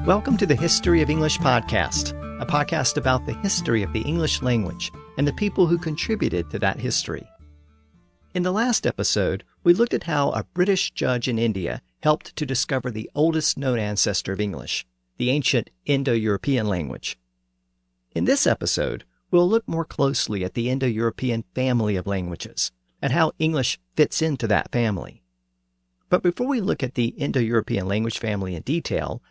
Welcome to the History of English podcast, a podcast about the history of the English language and the people who contributed to that history. In the last episode, we looked at how a British judge in India helped to discover the oldest known ancestor of English, the ancient Indo-European language. In this episode, we'll look more closely at the Indo-European family of languages and how English fits into that family. But before we look at the Indo-European language family in detail,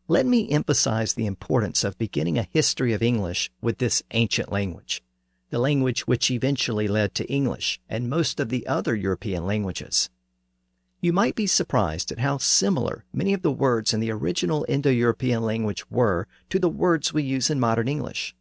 let me emphasize the importance of beginning a history of English with this ancient language, the language which eventually led to English and most of the other European languages. You might be surprised at how similar many of the words in the original Indo-European language were to the words we use in modern English.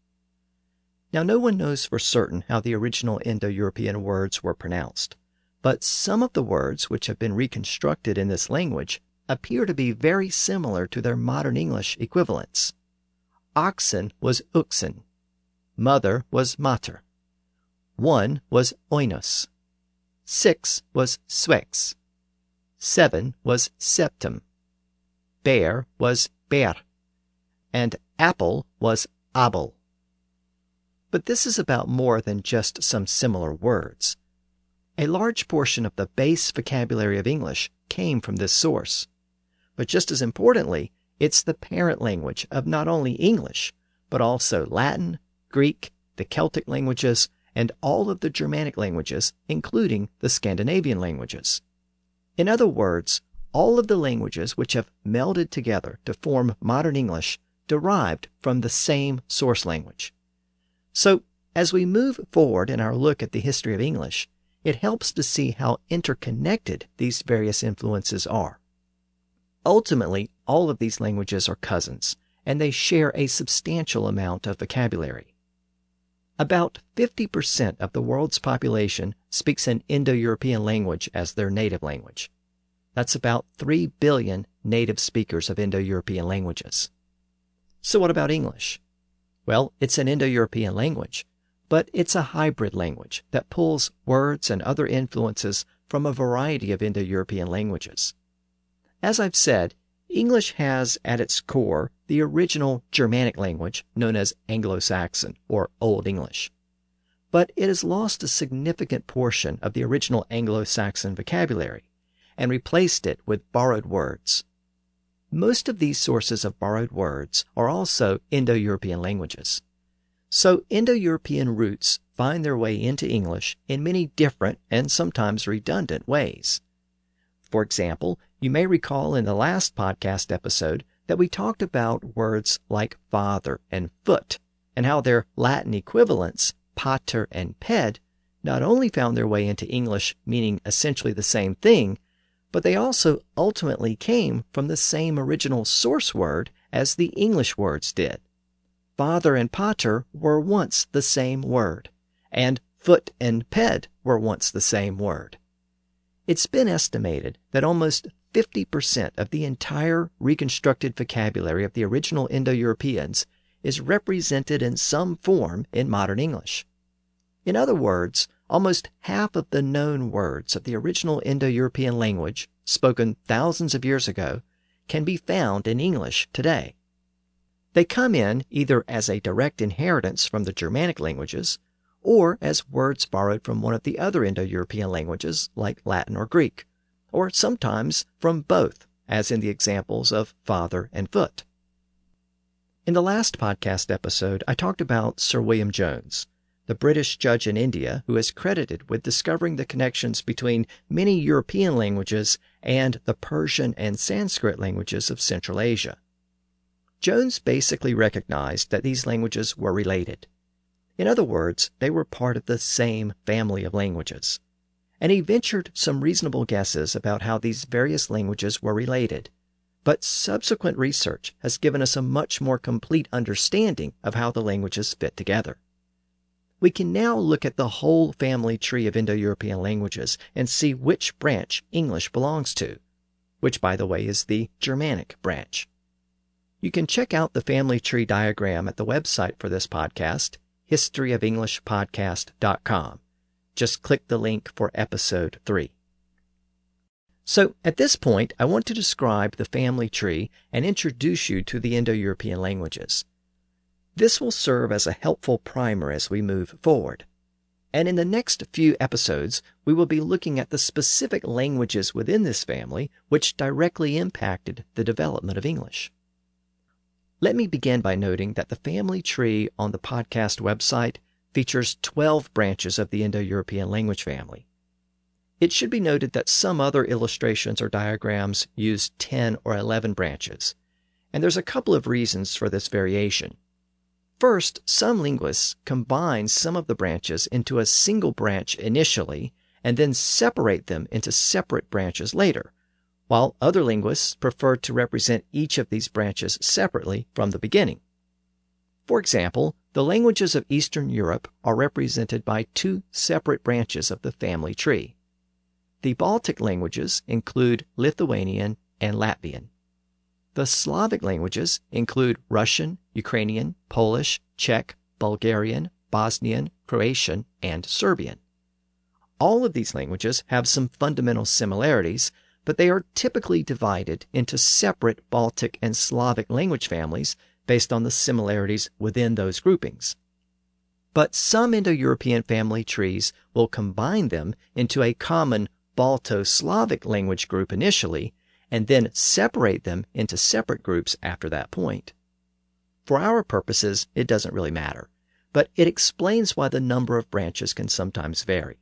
Now, no one knows for certain how the original Indo-European words were pronounced, but some of the words which have been reconstructed in this language appear to be very similar to their modern English equivalents. Oxen was uxen. Mother was mater. One was oinos. 6 was svex. 7 was septum. Bear was ber. And apple was abel. But this is about more than just some similar words. A large portion of the base vocabulary of English came from this source. But just as importantly, it's the parent language of not only English, but also Latin, Greek, the Celtic languages, and all of the Germanic languages, including the Scandinavian languages. In other words, all of the languages which have melded together to form modern English derived from the same source language. So, as we move forward in our look at the history of English, it helps to see how interconnected these various influences are. Ultimately, all of these languages are cousins, and they share a substantial amount of vocabulary. About 50% of the world's population speaks an Indo-European language as their native language. That's about 3 billion native speakers of Indo-European languages. So what about English? Well, it's an Indo-European language, but it's a hybrid language that pulls words and other influences from a variety of Indo-European languages. As I've said, English has at its core the original Germanic language known as Anglo-Saxon or Old English. But it has lost a significant portion of the original Anglo-Saxon vocabulary and replaced it with borrowed words. Most of these sources of borrowed words are also Indo-European languages. So Indo-European roots find their way into English in many different and sometimes redundant ways. For example, you may recall in the last podcast episode that we talked about words like father and foot, and how their Latin equivalents, pater and ped, not only found their way into English meaning essentially the same thing, but they also ultimately came from the same original source word as the English words did. Father and pater were once the same word, and foot and ped were once the same word. It's been estimated that almost 50% of the entire reconstructed vocabulary of the original Indo-Europeans is represented in some form in modern English. In other words, almost half of the known words of the original Indo-European language, spoken thousands of years ago, can be found in English today. They come in either as a direct inheritance from the Germanic languages, or as words borrowed from one of the other Indo-European languages like Latin or Greek, or sometimes from both, as in the examples of father and foot. In the last podcast episode, I talked about Sir William Jones, the British judge in India who is credited with discovering the connections between many European languages and the Persian and Sanskrit languages of Central Asia. Jones basically recognized that these languages were related. In other words, they were part of the same family of languages. And he ventured some reasonable guesses about how these various languages were related. But subsequent research has given us a much more complete understanding of how the languages fit together. We can now look at the whole family tree of Indo-European languages and see which branch English belongs to, which, by the way, is the Germanic branch. You can check out the family tree diagram at the website for this podcast, historyofenglishpodcast.com. Just click the link for episode 3. So at this point, I want to describe the family tree and introduce you to the Indo-European languages. This will serve as a helpful primer as we move forward. And in the next few episodes, we will be looking at the specific languages within this family which directly impacted the development of English. Let me begin by noting that the family tree on the podcast website features 12 branches of the Indo-European language family. It should be noted that some other illustrations or diagrams use 10 or 11 branches, and there's a couple of reasons for this variation. First, some linguists combine some of the branches into a single branch initially and then separate them into separate branches later, while other linguists prefer to represent each of these branches separately from the beginning. For example, the languages of Eastern Europe are represented by two separate branches of the family tree. The Baltic languages include Lithuanian and Latvian. The Slavic languages include Russian, Ukrainian, Polish, Czech, Bulgarian, Bosnian, Croatian, and Serbian. All of these languages have some fundamental similarities, but they are typically divided into separate Baltic and Slavic language families based on the similarities within those groupings. But some Indo-European family trees will combine them into a common Balto-Slavic language group initially, and then separate them into separate groups after that point. For our purposes, it doesn't really matter, but it explains why the number of branches can sometimes vary.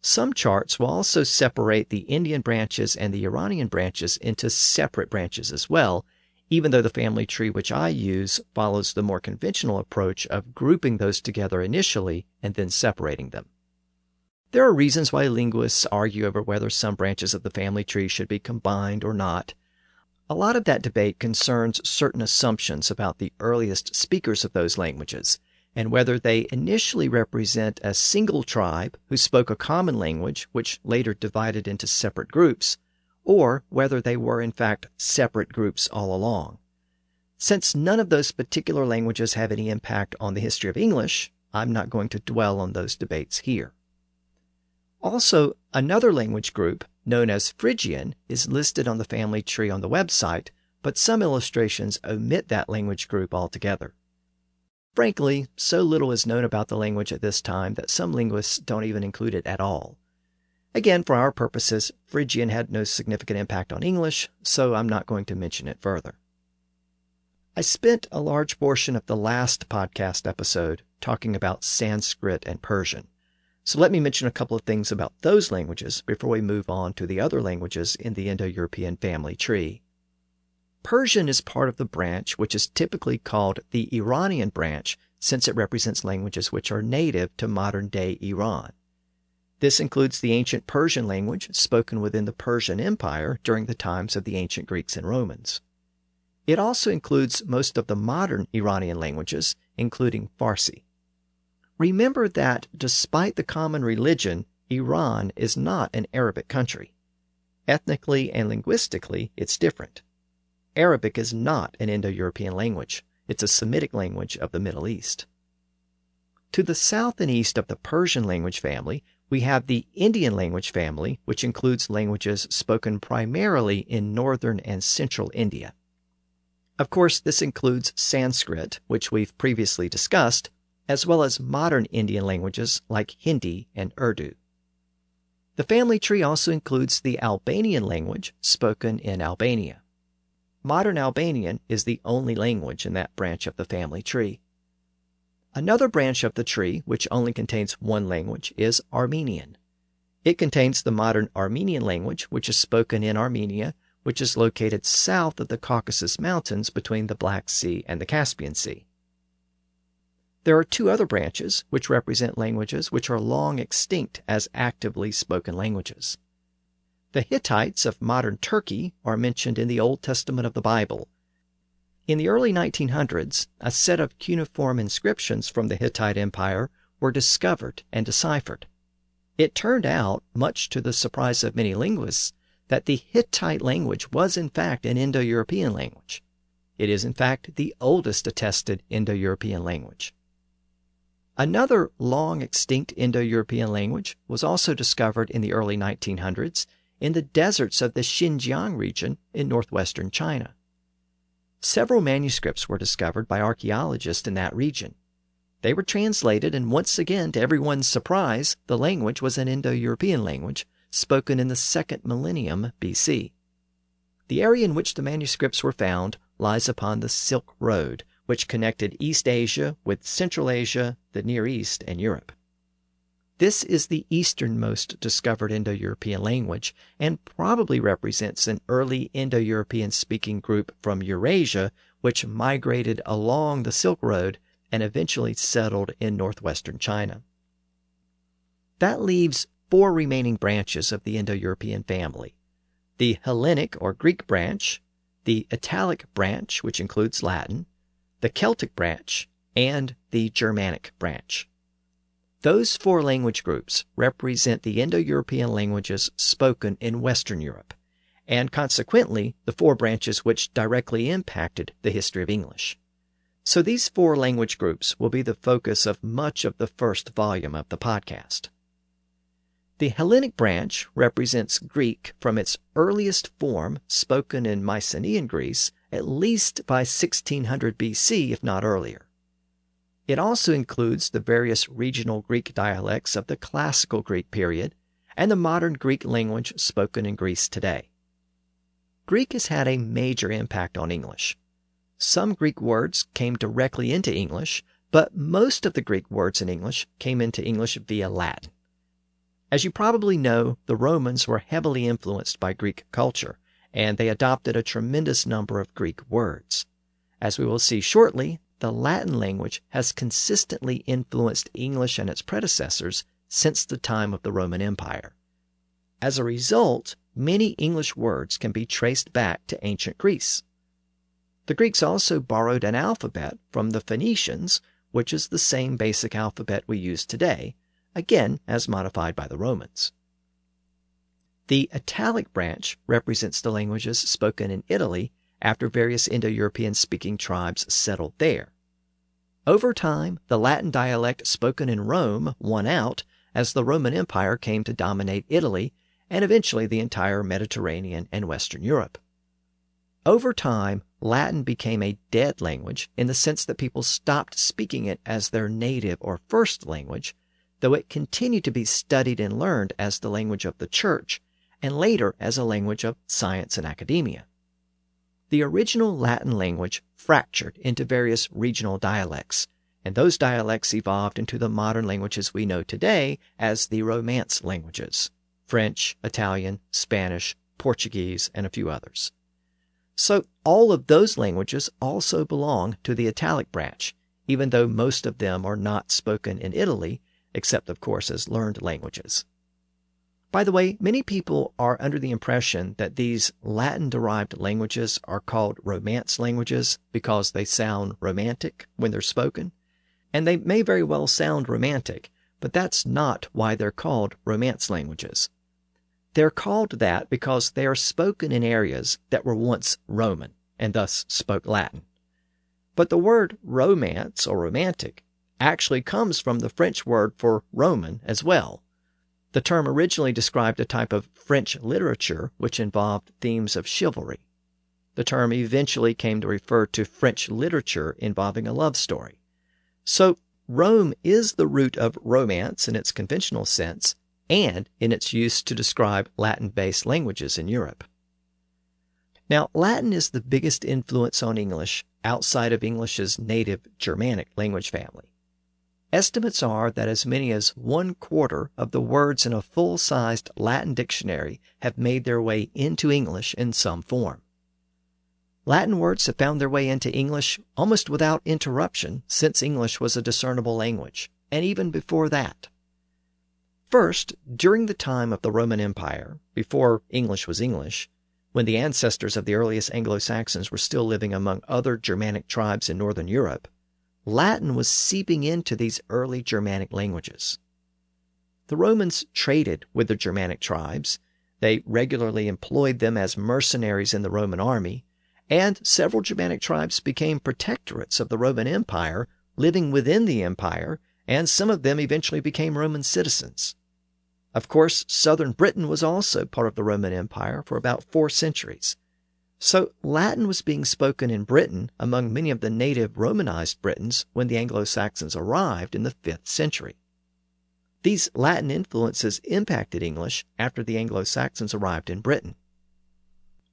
Some charts will also separate the Indian branches and the Iranian branches into separate branches as well, even though the family tree which I use follows the more conventional approach of grouping those together initially and then separating them. There are reasons why linguists argue over whether some branches of the family tree should be combined or not. A lot of that debate concerns certain assumptions about the earliest speakers of those languages, and whether they initially represent a single tribe who spoke a common language which later divided into separate groups, or whether they were in fact separate groups all along. Since none of those particular languages have any impact on the history of English, I'm not going to dwell on those debates here. Also, another language group, known as Phrygian, is listed on the family tree on the website, but some illustrations omit that language group altogether. Frankly, so little is known about the language at this time that some linguists don't even include it at all. Again, for our purposes, Phrygian had no significant impact on English, so I'm not going to mention it further. I spent a large portion of the last podcast episode talking about Sanskrit and Persian. So let me mention a couple of things about those languages before we move on to the other languages in the Indo-European family tree. Persian is part of the branch which is typically called the Iranian branch, since it represents languages which are native to modern-day Iran. This includes the ancient Persian language spoken within the Persian Empire during the times of the ancient Greeks and Romans. It also includes most of the modern Iranian languages, including Farsi. Remember that despite the common religion, Iran is not an Arabic country. Ethnically and linguistically, it's different. Arabic is not an Indo-European language. It's a Semitic language of the Middle East. To the south and east of the Persian language family, we have the Indian language family, which includes languages spoken primarily in northern and central India. Of course, this includes Sanskrit, which we've previously discussed, as well as modern Indian languages like Hindi and Urdu. The family tree also includes the Albanian language spoken in Albania. Modern Albanian is the only language in that branch of the family tree. Another branch of the tree, which only contains one language, is Armenian. It contains the modern Armenian language, which is spoken in Armenia, which is located south of the Caucasus Mountains between the Black Sea and the Caspian Sea. There are two other branches which represent languages which are long extinct as actively spoken languages. The Hittites of modern Turkey are mentioned in the Old Testament of the Bible. In the early 1900s, a set of cuneiform inscriptions from the Hittite Empire were discovered and deciphered. It turned out, much to the surprise of many linguists, that the Hittite language was in fact an Indo-European language. It is in fact the oldest attested Indo-European language. Another long extinct Indo-European language was also discovered in the early 1900s in the deserts of the Xinjiang region in northwestern China. Several manuscripts were discovered by archaeologists in that region. They were translated, and once again, to everyone's surprise, the language was an Indo-European language spoken in the 2nd millennium BC. The area in which the manuscripts were found lies upon the Silk Road, which connected East Asia with Central Asia, the Near East, and Europe. This is the easternmost discovered Indo-European language and probably represents an early Indo-European speaking group from Eurasia, which migrated along the Silk Road and eventually settled in northwestern China. That leaves 4 remaining branches of the Indo-European family: the Hellenic or Greek branch, the Italic branch, which includes Latin, the Celtic branch, and the Germanic branch. Those 4 language groups represent the Indo-European languages spoken in Western Europe, and consequently the 4 branches which directly impacted the history of English. So these 4 language groups will be the focus of much of the first volume of the podcast. The Hellenic branch represents Greek from its earliest form spoken in Mycenaean Greece, at least by 1600 BC, if not earlier. It also includes the various regional Greek dialects of the Classical Greek period and the modern Greek language spoken in Greece today. Greek has had a major impact on English. Some Greek words came directly into English, but most of the Greek words in English came into English via Latin. As you probably know, the Romans were heavily influenced by Greek culture, and they adopted a tremendous number of Greek words. As we will see shortly, the Latin language has consistently influenced English and its predecessors since the time of the Roman Empire. As a result, many English words can be traced back to ancient Greece. The Greeks also borrowed an alphabet from the Phoenicians, which is the same basic alphabet we use today, again as modified by the Romans. The Italic branch represents the languages spoken in Italy after various Indo-European speaking tribes settled there. Over time, the Latin dialect spoken in Rome won out as the Roman Empire came to dominate Italy and eventually the entire Mediterranean and Western Europe. Over time, Latin became a dead language in the sense that people stopped speaking it as their native or first language, though it continued to be studied and learned as the language of the church and later as a language of science and academia. The original Latin language fractured into various regional dialects, and those dialects evolved into the modern languages we know today as the Romance languages: French, Italian, Spanish, Portuguese, and a few others. So all of those languages also belong to the Italic branch, even though most of them are not spoken in Italy, except of course as learned languages. By the way, many people are under the impression that these Latin-derived languages are called Romance languages because they sound romantic when they're spoken, and they may very well sound romantic, but that's not why they're called Romance languages. They're called that because they are spoken in areas that were once Roman, and thus spoke Latin. But the word romance or romantic actually comes from the French word for Roman as well. The term originally described a type of French literature which involved themes of chivalry. The term eventually came to refer to French literature involving a love story. So Rome is the root of romance in its conventional sense and in its use to describe Latin-based languages in Europe. Now, Latin is the biggest influence on English outside of English's native Germanic language family. Estimates are that as many as 1/4 of the words in a full-sized Latin dictionary have made their way into English in some form. Latin words have found their way into English almost without interruption since English was a discernible language, and even before that. First, during the time of the Roman Empire, before English was English, when the ancestors of the earliest Anglo-Saxons were still living among other Germanic tribes in northern Europe, Latin was seeping into these early Germanic languages. The Romans traded with the Germanic tribes, they regularly employed them as mercenaries in the Roman army, and several Germanic tribes became protectorates of the Roman Empire, living within the empire, and some of them eventually became Roman citizens. Of course, southern Britain was also part of the Roman Empire for about 4 centuries. So Latin was being spoken in Britain among many of the native Romanized Britons when the Anglo-Saxons arrived in the 5th century. These Latin influences impacted English after the Anglo-Saxons arrived in Britain.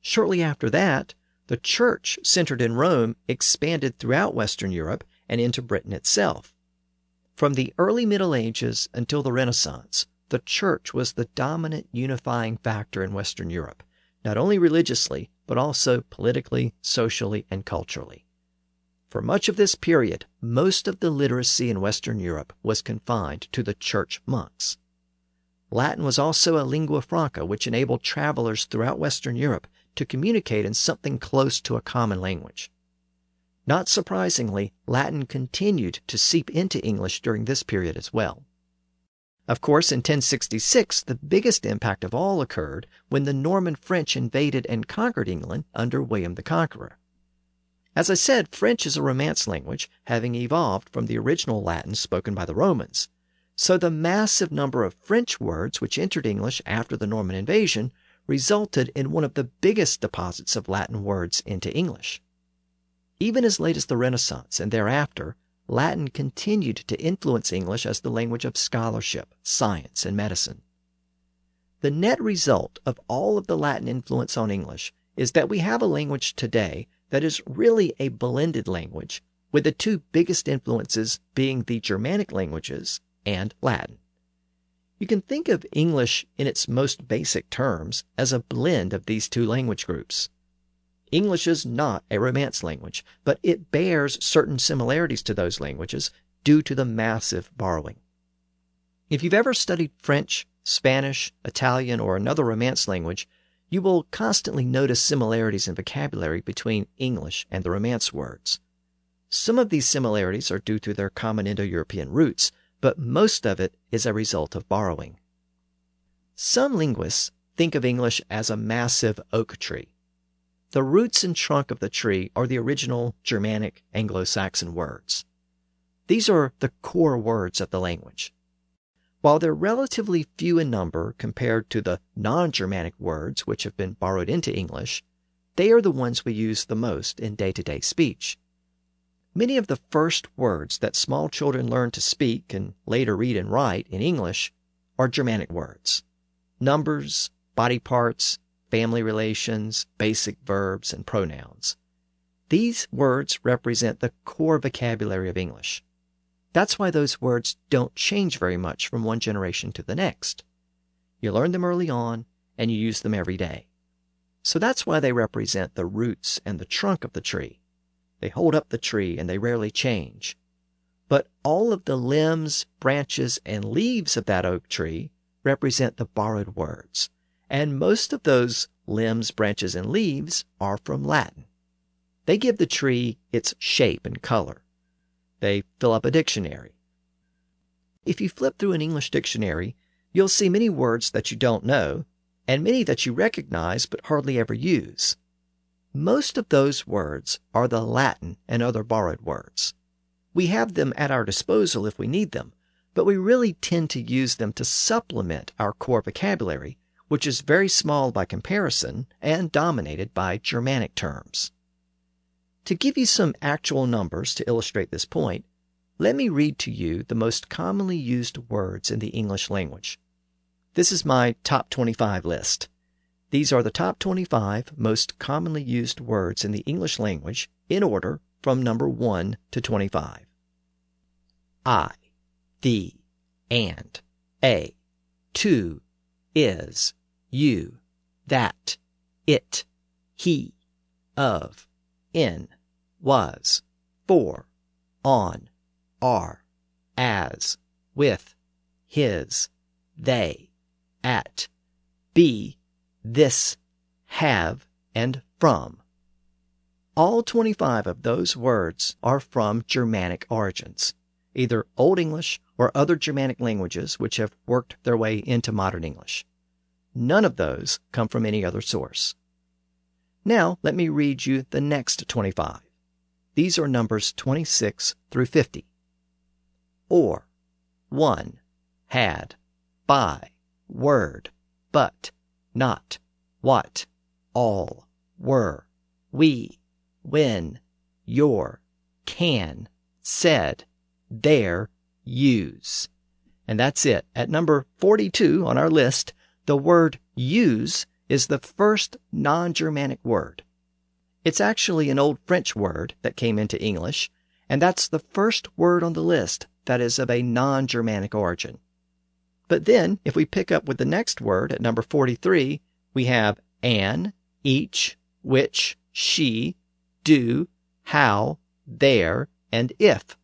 Shortly after that, the church centered in Rome expanded throughout Western Europe and into Britain itself. From the early Middle Ages until the Renaissance, the church was the dominant unifying factor in Western Europe, not only religiously, but also politically, socially, and culturally. For much of this period, most of the literacy in Western Europe was confined to the church monks. Latin was also a lingua franca, which enabled travelers throughout Western Europe to communicate in something close to a common language. Not surprisingly, Latin continued to seep into English during this period as well. Of course, in 1066, the biggest impact of all occurred when the Norman French invaded and conquered England under William the Conqueror. As I said, French is a Romance language, having evolved from the original Latin spoken by the Romans. So the massive number of French words which entered English after the Norman invasion resulted in one of the biggest deposits of Latin words into English. Even as late as the Renaissance and thereafter, Latin continued to influence English as the language of scholarship, science, and medicine. The net result of all of the Latin influence on English is that we have a language today that is really a blended language, with the two biggest influences being the Germanic languages and Latin. You can think of English in its most basic terms as a blend of these two language groups. English is not a Romance language, but it bears certain similarities to those languages due to the massive borrowing. If you've ever studied French, Spanish, Italian, or another Romance language, you will constantly notice similarities in vocabulary between English and the Romance words. Some of these similarities are due to their common Indo-European roots, but most of it is a result of borrowing. Some linguists think of English as a massive oak tree. The roots and trunk of the tree are the original Germanic Anglo-Saxon words. These are the core words of the language. While they're relatively few in number compared to the non-Germanic words which have been borrowed into English, they are the ones we use the most in day-to-day speech. Many of the first words that small children learn to speak and later read and write in English are Germanic words. Numbers, body parts, family relations, basic verbs, and pronouns. These words represent the core vocabulary of English. That's why those words don't change very much from one generation to the next. You learn them early on, and you use them every day. So that's why they represent the roots and the trunk of the tree. They hold up the tree, and they rarely change. But all of the limbs, branches, and leaves of that oak tree represent the borrowed words. And most of those limbs, branches, and leaves are from Latin. They give the tree its shape and color. They fill up a dictionary. If you flip through an English dictionary, you'll see many words that you don't know, and many that you recognize but hardly ever use. Most of those words are the Latin and other borrowed words. We have them at our disposal if we need them, but we really tend to use them to supplement our core vocabulary, which is very small by comparison and dominated by Germanic terms. To give you some actual numbers to illustrate this point, let me read to you the most commonly used words in the English language. This is my top 25 list. These are the top 25 most commonly used words in the English language in order from number 1 to 25. I, thee, and, a, to, is, you, that, it, he, of, in, was, for, on, are, as, with, his, they, at, be, this, have, and from. All 25 of those words are from Germanic origins, either Old English or other Germanic languages which have worked their way into modern English. None of those come from any other source. Now, let me read you the next 25. These are numbers 26 through 50. Or, one, had, by, word, but, not, what, all, were, we, when, your, can, said, their, use. And that's it. At number 42 on our list, the word use is the first non-Germanic word. It's actually an old French word that came into English, and that's the first word on the list that is of a non-Germanic origin. But then, if we pick up with the next word at number 43, we have an, each, which, she, do, how, there, and if.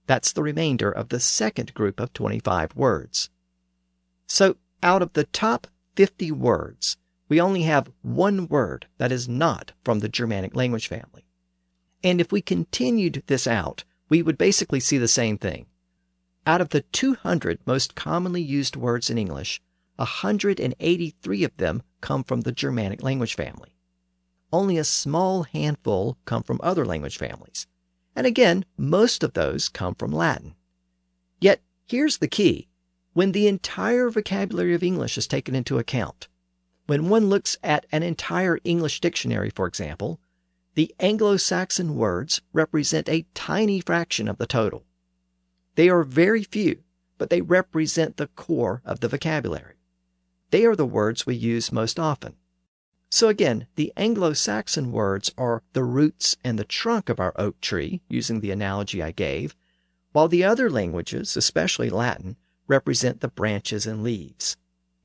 That's the remainder of the second group of 25 words. So, out of the top 50 words, we only have one word that is not from the Germanic language family. And if we continued this out, we would basically see the same thing. Out of the 200 most commonly used words in English, 183 of them come from the Germanic language family. Only a small handful come from other language families. And again, most of those come from Latin. Yet, here's the key. When the entire vocabulary of English is taken into account, when one looks at an entire English dictionary, for example, the Anglo-Saxon words represent a tiny fraction of the total. They are very few, but they represent the core of the vocabulary. They are the words we use most often. So again, the Anglo-Saxon words are the roots and the trunk of our oak tree, using the analogy I gave, while the other languages, especially Latin, represent the branches and leaves.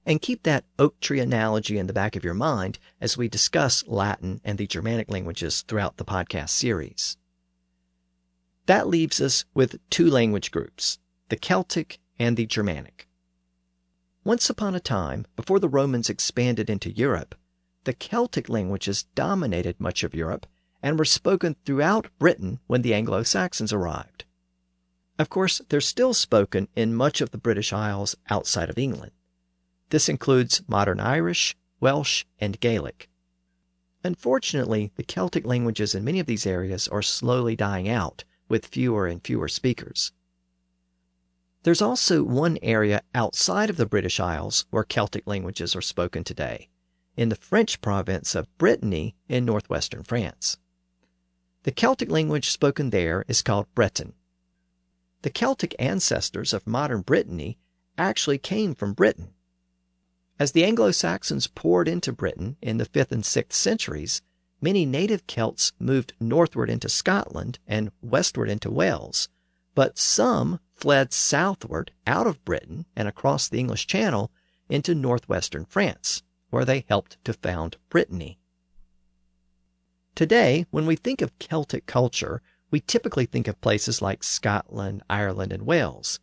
And keep that oak tree analogy in the back of your mind as we discuss Latin and the Germanic languages throughout the podcast series. That leaves us with two language groups, the Celtic and the Germanic. Once upon a time, before the Romans expanded into Europe, the Celtic languages dominated much of Europe and were spoken throughout Britain when the Anglo-Saxons arrived. Of course, they're still spoken in much of the British Isles outside of England. This includes modern Irish, Welsh, and Gaelic. Unfortunately, the Celtic languages in many of these areas are slowly dying out, with fewer and fewer speakers. There's also one area outside of the British Isles where Celtic languages are spoken today, in the French province of Brittany in northwestern France. The Celtic language spoken there is called Breton. The Celtic ancestors of modern Brittany actually came from Britain. As the Anglo-Saxons poured into Britain in the 5th and 6th centuries, many native Celts moved northward into Scotland and westward into Wales, but some fled southward out of Britain and across the English Channel into northwestern France, where they helped to found Brittany. Today, when we think of Celtic culture, we typically think of places like Scotland, Ireland, and Wales.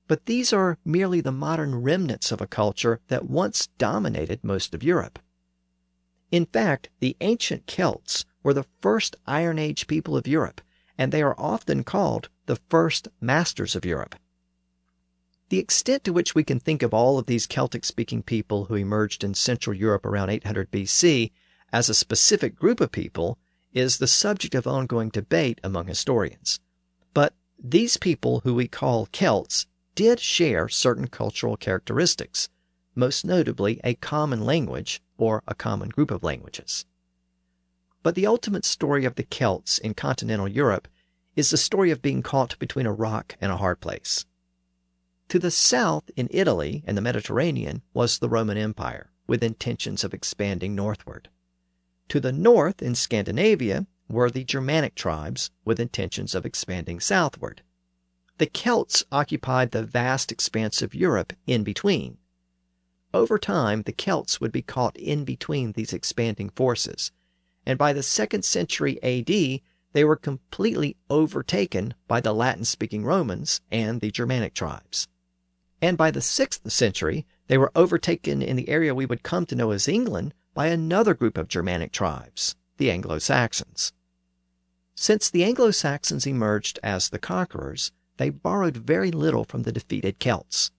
But these are merely the modern remnants of a culture that once dominated most of Europe. In fact, the ancient Celts were the first Iron Age people of Europe, and they are often called the first masters of Europe. The extent to which we can think of all of these Celtic-speaking people who emerged in Central Europe around 800 BC as a specific group of people is the subject of ongoing debate among historians. But these people who we call Celts did share certain cultural characteristics, most notably a common language or a common group of languages. But the ultimate story of the Celts in continental Europe is the story of being caught between a rock and a hard place. To the south in Italy and the Mediterranean was the Roman Empire, with intentions of expanding northward. To the north in Scandinavia were the Germanic tribes, with intentions of expanding southward. The Celts occupied the vast expanse of Europe in between. Over time, the Celts would be caught in between these expanding forces, and by the 2nd century AD, they were completely overtaken by the Latin-speaking Romans and the Germanic tribes. And by the 6th century, they were overtaken in the area we would come to know as England by another group of Germanic tribes, the Anglo-Saxons. Since the Anglo-Saxons emerged as the conquerors, they borrowed very little from the defeated Celts.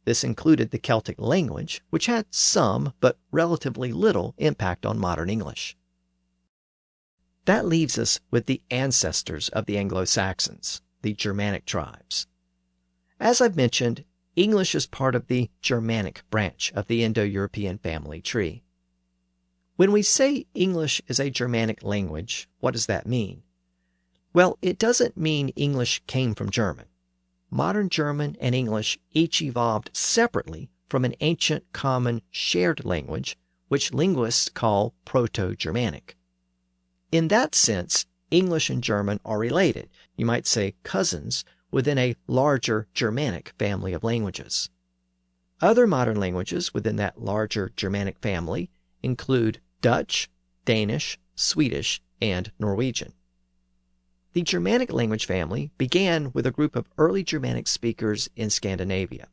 This included the Celtic language, which had some, but relatively little, impact on modern English. That leaves us with the ancestors of the Anglo-Saxons, the Germanic tribes. As I've mentioned, English is part of the Germanic branch of the Indo-European family tree. When we say English is a Germanic language, what does that mean? Well, it doesn't mean English came from German. Modern German and English each evolved separately from an ancient common shared language, which linguists call Proto-Germanic. In that sense, English and German are related, you might say cousins, within a larger Germanic family of languages. Other modern languages within that larger Germanic family include Dutch, Danish, Swedish, and Norwegian. The Germanic language family began with a group of early Germanic speakers in Scandinavia.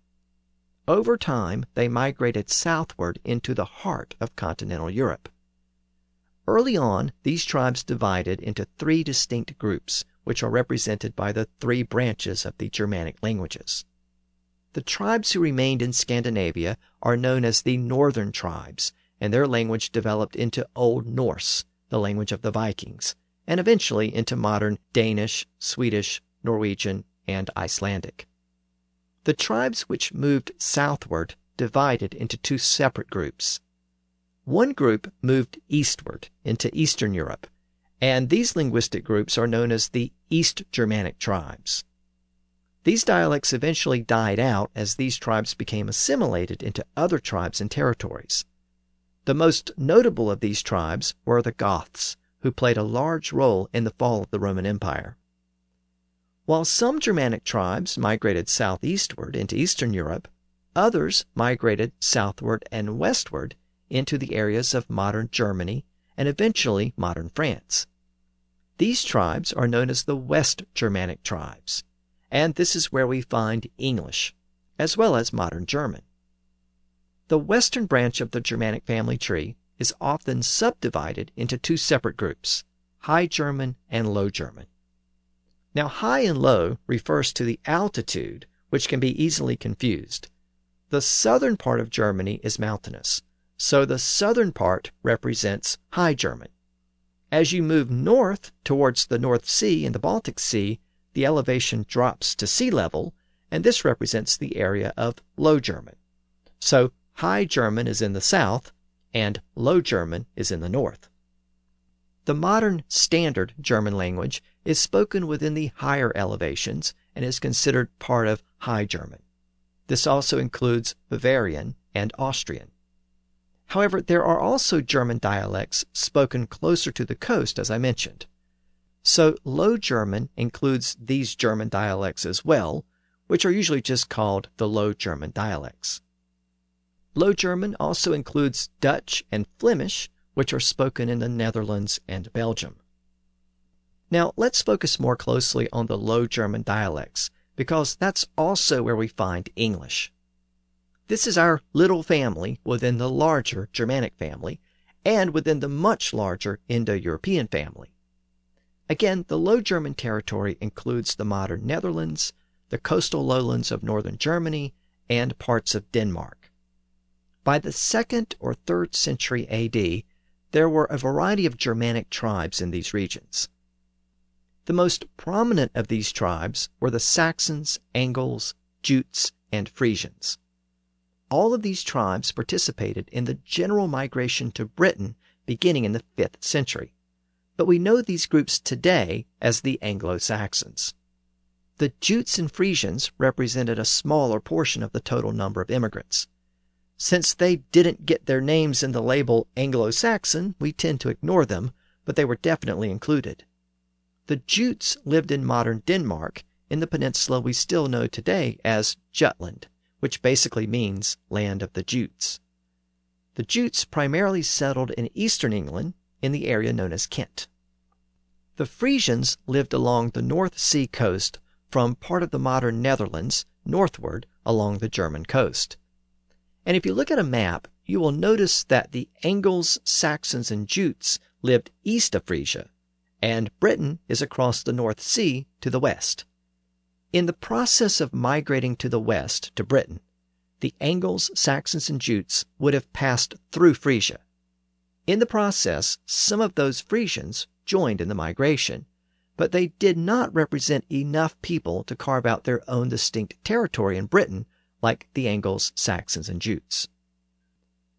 Over time, they migrated southward into the heart of continental Europe. Early on, these tribes divided into three distinct groups, which are represented by the three branches of the Germanic languages. The tribes who remained in Scandinavia are known as the Northern tribes, and their language developed into Old Norse, the language of the Vikings, and eventually into modern Danish, Swedish, Norwegian, and Icelandic. The tribes which moved southward divided into two separate groups. One group moved eastward into Eastern Europe, and these linguistic groups are known as the East Germanic tribes. These dialects eventually died out as these tribes became assimilated into other tribes and territories. The most notable of these tribes were the Goths, who played a large role in the fall of the Roman Empire. While some Germanic tribes migrated southeastward into Eastern Europe, others migrated southward and westward into the areas of modern Germany and eventually modern France. These tribes are known as the West Germanic tribes, and this is where we find English, as well as modern German. The western branch of the Germanic family tree is often subdivided into two separate groups, High German and Low German. Now, high and low refers to the altitude, which can be easily confused. The southern part of Germany is mountainous, so the southern part represents High German. As you move north towards the North Sea and the Baltic Sea, the elevation drops to sea level, and this represents the area of Low German. So High German is in the south, and Low German is in the north. The modern Standard German language is spoken within the higher elevations and is considered part of High German. This also includes Bavarian and Austrian. However, there are also German dialects spoken closer to the coast, as I mentioned. So Low German includes these German dialects as well, which are usually just called the Low German dialects. Low German also includes Dutch and Flemish, which are spoken in the Netherlands and Belgium. Now, let's focus more closely on the Low German dialects, because that's also where we find English. This is our little family within the larger Germanic family, and within the much larger Indo-European family. Again, the Low German territory includes the modern Netherlands, the coastal lowlands of northern Germany, and parts of Denmark. By the 2nd or 3rd century AD, there were a variety of Germanic tribes in these regions. The most prominent of these tribes were the Saxons, Angles, Jutes, and Frisians. All of these tribes participated in the general migration to Britain beginning in the 5th century, but we know these groups today as the Anglo-Saxons. The Jutes and Frisians represented a smaller portion of the total number of immigrants. Since they didn't get their names in the label Anglo-Saxon, we tend to ignore them, but they were definitely included. The Jutes lived in modern Denmark, in the peninsula we still know today as Jutland, which basically means land of the Jutes. The Jutes primarily settled in eastern England, in the area known as Kent. The Frisians lived along the North Sea coast from part of the modern Netherlands northward along the German coast. And if you look at a map, you will notice that the Angles, Saxons, and Jutes lived east of Frisia, and Britain is across the North Sea to the west. In the process of migrating to the west, to Britain, the Angles, Saxons, and Jutes would have passed through Frisia. In the process, some of those Frisians joined in the migration, but they did not represent enough people to carve out their own distinct territory in Britain like the Angles, Saxons, and Jutes.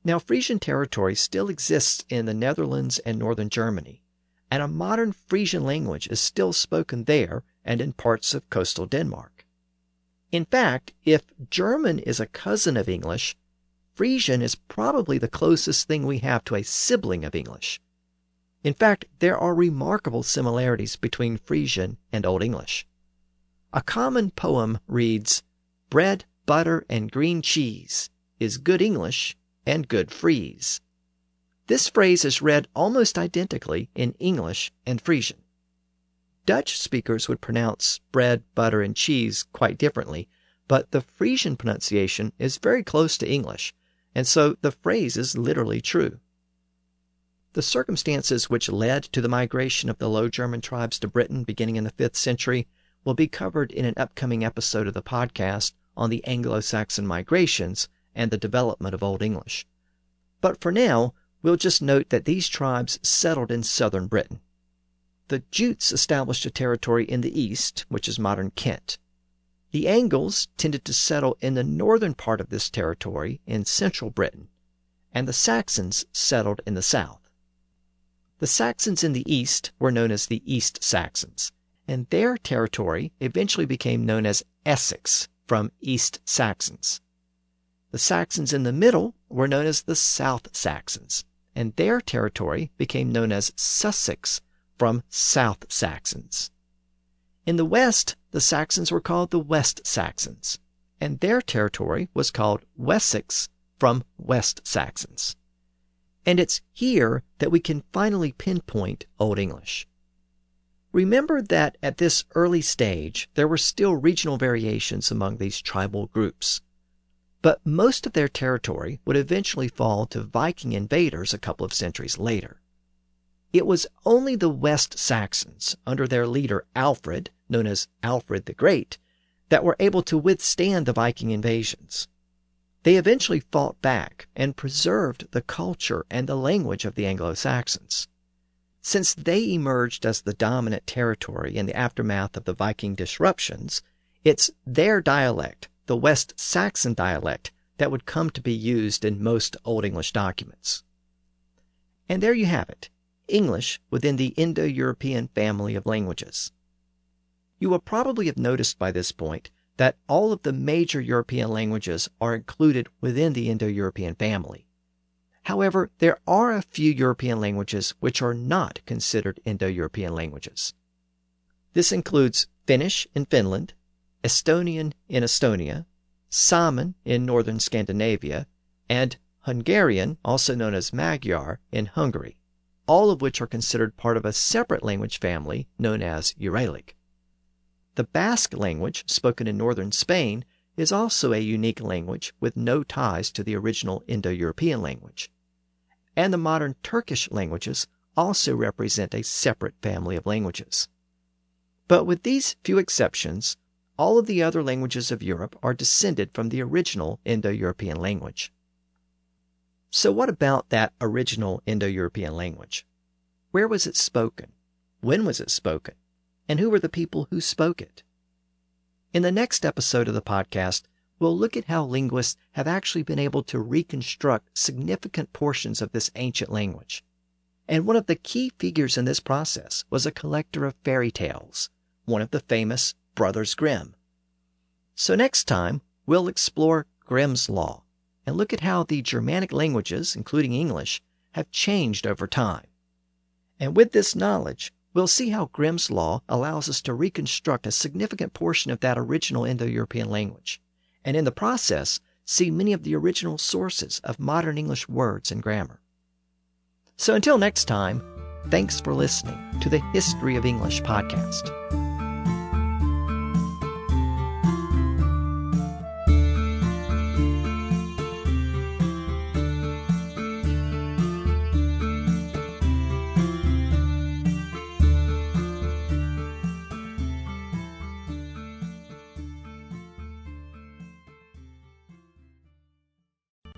Now, Frisian territory still exists in the Netherlands and northern Germany, and a modern Frisian language is still spoken there and in parts of coastal Denmark. In fact, if German is a cousin of English, Frisian is probably the closest thing we have to a sibling of English. In fact, there are remarkable similarities between Frisian and Old English. A common poem reads, "Bread, butter, and green cheese is good English and good Frise." This phrase is read almost identically in English and Frisian. Dutch speakers would pronounce bread, butter, and cheese quite differently, but the Frisian pronunciation is very close to English, and so the phrase is literally true. The circumstances which led to the migration of the Low German tribes to Britain beginning in the 5th century will be covered in an upcoming episode of the podcast on the Anglo-Saxon migrations and the development of Old English. But for now, we'll just note that these tribes settled in southern Britain. The Jutes established a territory in the east, which is modern Kent. The Angles tended to settle in the northern part of this territory in central Britain, and the Saxons settled in the south. The Saxons in the east were known as the East Saxons, and their territory eventually became known as Essex from East Saxons. The Saxons in the middle were known as the South Saxons, and their territory became known as Sussex from South Saxons. In the west, the Saxons were called the West Saxons, and their territory was called Wessex from West Saxons. And it's here that we can finally pinpoint Old English. Remember that at this early stage, there were still regional variations among these tribal groups. But most of their territory would eventually fall to Viking invaders a couple of centuries later. It was only the West Saxons, under their leader Alfred, known as Alfred the Great, that were able to withstand the Viking invasions. They eventually fought back and preserved the culture and the language of the Anglo-Saxons. Since they emerged as the dominant territory in the aftermath of the Viking disruptions, it's their dialect, the West Saxon dialect, that would come to be used in most Old English documents. And there you have it, English within the Indo-European family of languages. You will probably have noticed by this point that all of the major European languages are included within the Indo-European family. However, there are a few European languages which are not considered Indo-European languages. This includes Finnish in Finland, Estonian in Estonia, Samen in northern Scandinavia, and Hungarian, also known as Magyar, in Hungary, all of which are considered part of a separate language family known as Uralic. The Basque language, spoken in northern Spain, is also a unique language with no ties to the original Indo-European language. And the modern Turkish languages also represent a separate family of languages. But with these few exceptions, all of the other languages of Europe are descended from the original Indo-European language. So what about that original Indo-European language? Where was it spoken? When was it spoken? And who were the people who spoke it? In the next episode of the podcast, we'll look at how linguists have actually been able to reconstruct significant portions of this ancient language. And one of the key figures in this process was a collector of fairy tales, one of the famous Brothers Grimm. So next time, we'll explore Grimm's Law and look at how the Germanic languages, including English, have changed over time. And with this knowledge, we'll see how Grimm's Law allows us to reconstruct a significant portion of that original Indo-European language, and in the process, see many of the original sources of modern English words and grammar. So until next time, thanks for listening to the History of English podcast.